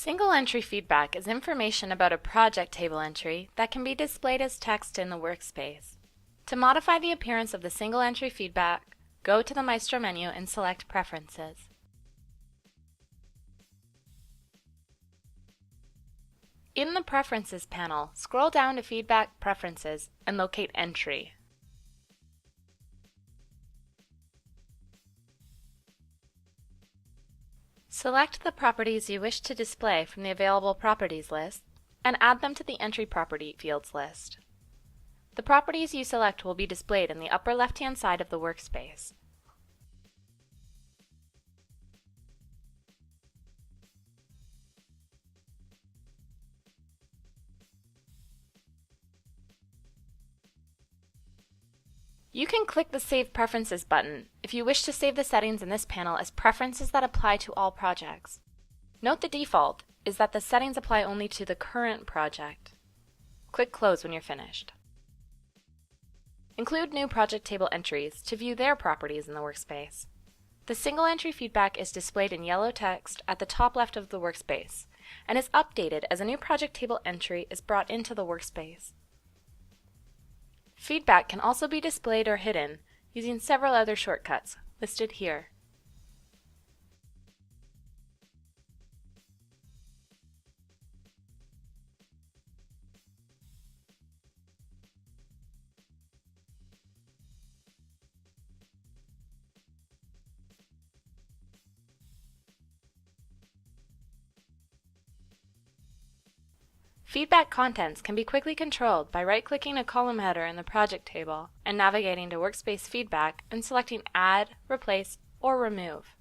Single entry feedback is information about a project table entry that can be displayed as text in the workspace. To modify the appearance of the single entry feedback, go to the Maestro menu and select Preferences. In the Preferences panel, scroll down to Feedback Preferences and locate Entry. Select the properties you wish to display from the available properties list and add them to the Entry Property fields list. The properties you select will be displayed in the upper left-hand side of the workspace. You can click the Save Preferences button if you wish to save the settings in this panel as preferences that apply to all projects. Note the default is that the settings apply only to the current project. Click Close when you're finished. Include new project table entries to view their properties in the workspace. The single entry feedback is displayed in yellow text at the top left of the workspace and is updated as a new project table entry is brought into the workspace. Feedback can also be displayed or hidden using several other shortcuts listed here. Feedback contents can be quickly controlled by right-clicking a column header in the project table and navigating to Workspace Feedback and selecting Add, Replace, or Remove.